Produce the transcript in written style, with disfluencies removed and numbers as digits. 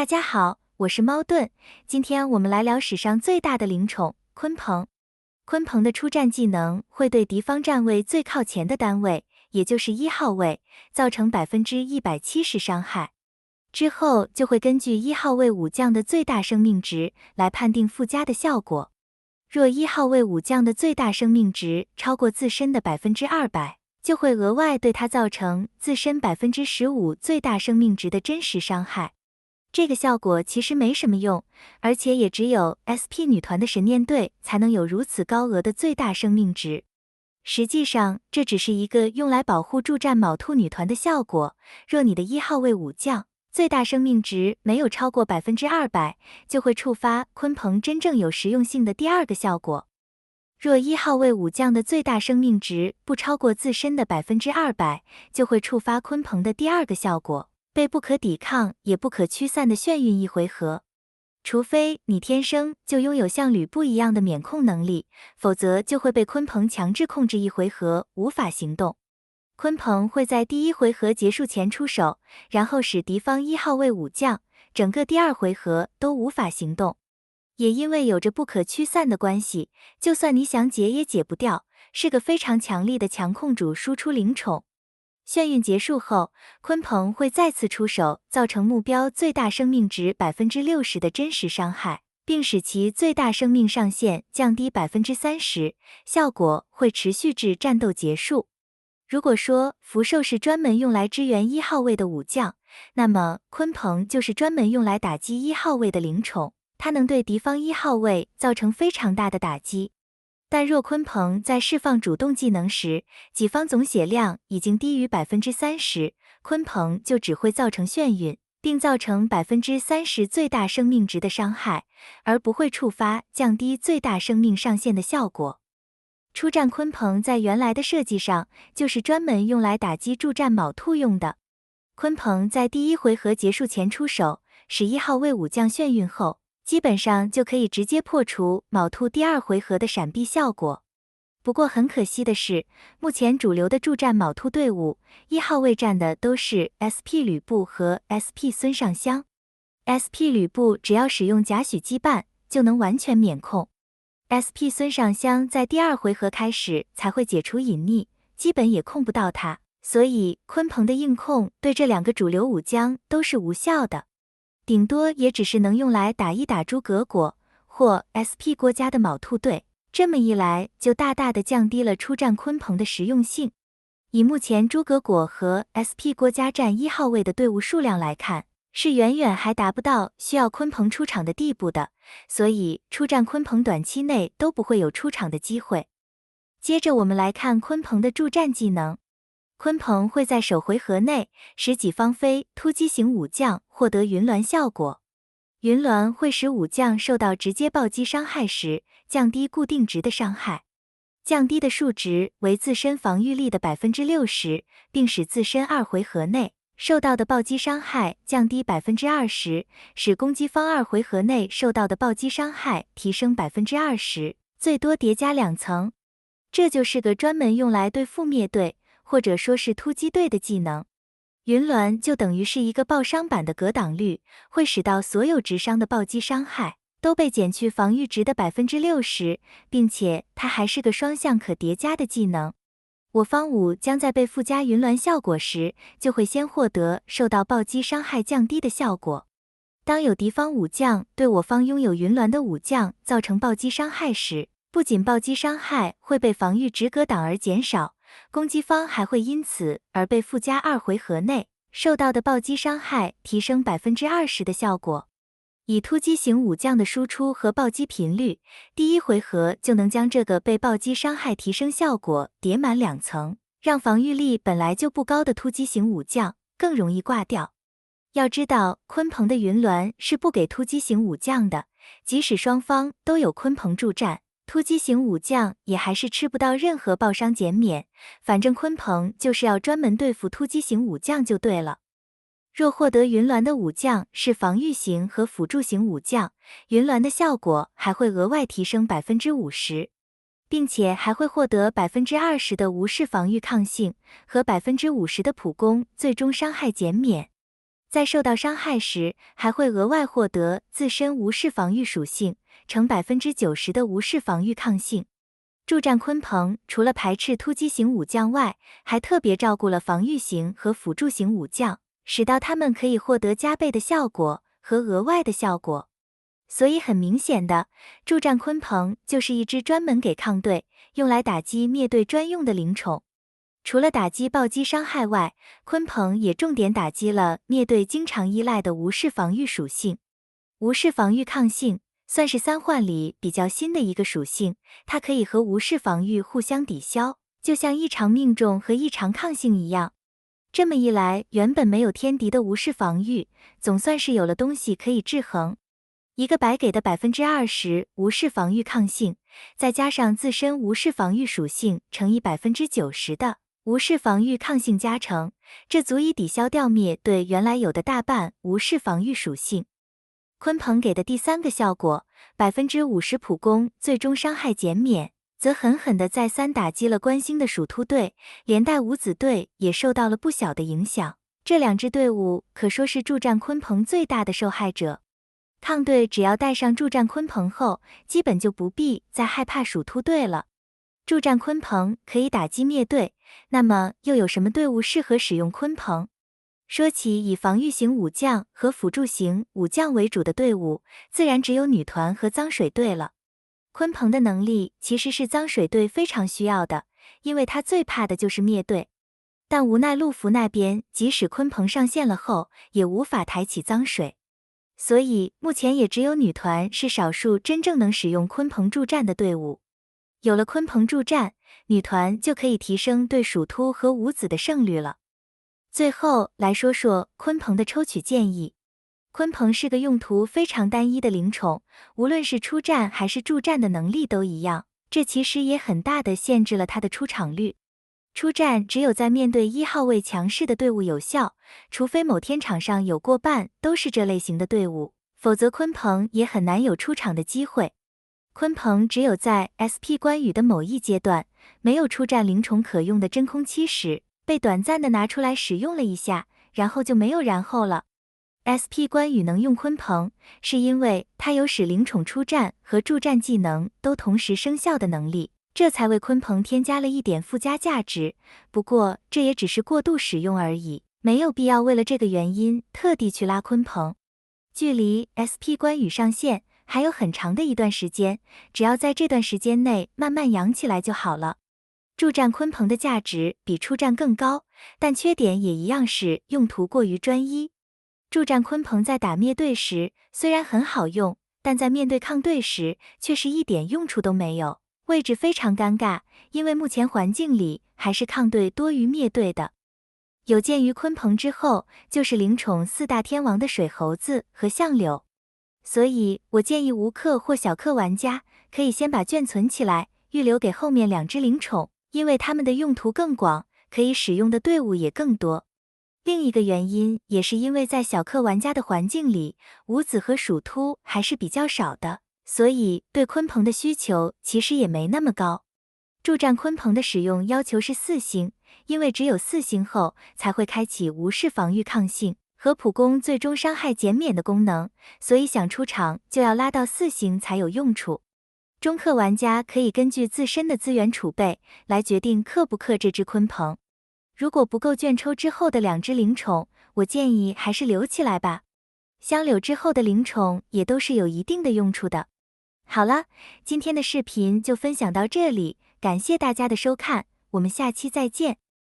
大家好，我是猫盾，今天我们来聊史上最大的灵宠鲲鹏。鲲鹏的出战技能会对敌方站位最靠前的单位，也就是1号位，造成170%伤害。之后就会根据1号位武将的最大生命值来判定附加的效果。若1号位武将的最大生命值超过自身的200%，就会额外对它造成自身15%最大生命值的真实伤害。这个效果其实没什么用，而且也只有 SP 女团的神念队才能有如此高额的最大生命值。实际上，这只是一个用来保护助战卯兔女团的效果。若你的1号位武将最大生命值没有超过200%，就会触发鲲鹏真正有实用性的第二个效果。若1号位武将的最大生命值不超过自身的200%，就会触发鲲鹏的第二个效果。被不可抵抗也不可驱散的眩晕一回合，除非你天生就拥有像吕布一样的免控能力，否则就会被鲲鹏强制控制一回合无法行动。鲲鹏会在第1回合结束前出手，然后使敌方1号位武将整个第2回合都无法行动。也因为有着不可驱散的关系，就算你想解也解不掉，是个非常强力的强控主输出灵宠。眩晕结束后，鲲鹏会再次出手，造成目标最大生命值60%的真实伤害，并使其最大生命上限降低30%，效果会持续至战斗结束。如果说福寿是专门用来支援1号位的武将，那么鲲鹏就是专门用来打击1号位的灵宠，它能对敌方1号位造成非常大的打击。但若鲲鹏在释放主动技能时，己方总血量已经低于30%，鲲鹏就只会造成眩晕，并造成30%最大生命值的伤害，而不会触发降低最大生命上限的效果。出战鲲鹏在原来的设计上就是专门用来打击助战卯兔用的。鲲鹏在第1回合结束前出手，使1号位武将眩晕后，基本上就可以直接破除卯兔第2回合的闪避效果。不过很可惜的是，目前主流的助战卯兔队伍1号位站的都是 SP 吕布和 SP 孙尚香。SP 吕布只要使用贾诩羁绊就能完全免控， SP 孙尚香在第2回合开始才会解除隐匿，基本也控不到他，所以鲲鹏的硬控对这2个主流武将都是无效的。顶多也只是能用来打一打诸葛果或 SP 郭嘉的卯兔队，这么一来就大大的降低了出战鲲鹏的实用性。以目前诸葛果和 SP 郭嘉占1号位的队伍数量来看，是远远还达不到需要鲲鹏出场的地步的，所以出战鲲鹏短期内都不会有出场的机会。接着我们来看鲲鹏的助战技能。鲲鹏会在首回合内使己方非突击型武将获得云峦效果，云峦会使武将受到直接暴击伤害时降低固定值的伤害，降低的数值为自身防御力的60%，并使自身2回合内受到的暴击伤害降低20%，使攻击方2回合内受到的暴击伤害提升20%，最多叠加2层。这就是个专门用来对付灭队或者说是突击队的技能。云峦就等于是一个爆伤版的格挡率，会使到所有直伤的暴击伤害都被减去防御值的60%，并且它还是个双向可叠加的技能。我方武将在被附加云峦效果时，就会先获得受到暴击伤害降低的效果。当有敌方武将对我方拥有云峦的武将造成暴击伤害时，不仅暴击伤害会被防御值格挡而减少，攻击方还会因此而被附加2回合内受到的暴击伤害提升20%的效果。以突击型武将的输出和暴击频率，第1回合就能将这个被暴击伤害提升效果叠满2层，让防御力本来就不高的突击型武将更容易挂掉。要知道，鲲鹏的云峦是不给突击型武将的，即使双方都有鲲鹏助战，突击型武将也还是吃不到任何爆伤减免，反正鲲鹏就是要专门对付突击型武将就对了。若获得云峦的武将是防御型和辅助型武将，云峦的效果还会额外提升50%，并且还会获得20%的无视防御抗性和50%的普攻最终伤害减免。在受到伤害时，还会额外获得自身无视防御属性，呈90%的无视防御抗性。助战鲲鹏除了排斥突击型武将外，还特别照顾了防御型和辅助型武将，使到他们可以获得加倍的效果和额外的效果。所以很明显的，助战鲲鹏就是一只专门给抗队用来打击灭队专用的灵宠。除了打击暴击伤害外，鲲鹏也重点打击了灭队经常依赖的无视防御属性。无视防御抗性算是三幻里比较新的一个属性，它可以和无视防御互相抵消，就像异常命中和异常抗性一样。这么一来，原本没有天敌的无视防御，总算是有了东西可以制衡。一个白给的20%无视防御抗性，再加上自身无视防御属性乘以90%的无视防御抗性加成，这足以抵消掉灭对原来有的大半无视防御属性。鲲鹏给的第三个效果，50%普攻最终伤害减免，则狠狠地再三打击了关星的鼠突队，连带五子队也受到了不小的影响。这两支队伍可说是助战鲲鹏最大的受害者。抗队只要带上助战鲲鹏后，基本就不必再害怕鼠突队了。助战鲲鹏可以打击灭队，那么又有什么队伍适合使用鲲鹏？说起以防御型武将和辅助型武将为主的队伍，自然只有女团和脏水队了。鲲鹏的能力其实是脏水队非常需要的，因为他最怕的就是灭队。但无奈陆服那边即使鲲鹏上线了后，也无法抬起脏水。所以目前也只有女团是少数真正能使用鲲鹏助战的队伍。有了鲲鹏助战，女团就可以提升对鼠突和五子的胜率了。最后来说说鲲鹏的抽取建议。鲲鹏是个用途非常单一的灵宠，无论是出战还是助战的能力都一样，这其实也很大的限制了它的出场率。出战只有在面对1号位强势的队伍有效，除非某天场上有过半都是这类型的队伍，否则鲲鹏也很难有出场的机会。鲲鹏只有在 SP 关羽的某一阶段，没有出战灵宠可用的真空期时，被短暂的拿出来使用了一下，然后就没有然后了。SP 关羽能用鲲鹏，是因为它有使灵宠出战和助战技能都同时生效的能力，这才为鲲鹏添加了一点附加价值。不过这也只是过度使用而已，没有必要为了这个原因特地去拉鲲鹏。距离 SP 关羽上线还有很长的一段时间，只要在这段时间内慢慢养起来就好了。助战鲲鹏的价值比出战更高，但缺点也一样是用途过于专一。助战鲲鹏在打灭队时虽然很好用，但在面对抗队时却是一点用处都没有，位置非常尴尬，因为目前环境里还是抗队多于灭队的。有鉴于鲲鹏之后就是灵宠4大天王的水猴子和相柳，所以我建议无氪或小氪玩家可以先把券存起来，预留给后面2只灵宠，因为它们的用途更广，可以使用的队伍也更多。另一个原因也是因为在小氪玩家的环境里，五子和鼠突还是比较少的，所以对鲲鹏的需求其实也没那么高。助战鲲鹏的使用要求是4星，因为只有4星后才会开启无视防御抗性和普攻最终伤害减免的功能，所以想出场就要拉到4星才有用处。中氪玩家可以根据自身的资源储备来决定氪不氪这只鲲鹏。如果不够券抽之后的2只灵宠，我建议还是留起来吧。相柳之后的灵宠也都是有一定的用处的。好了，今天的视频就分享到这里，感谢大家的收看，我们下期再见。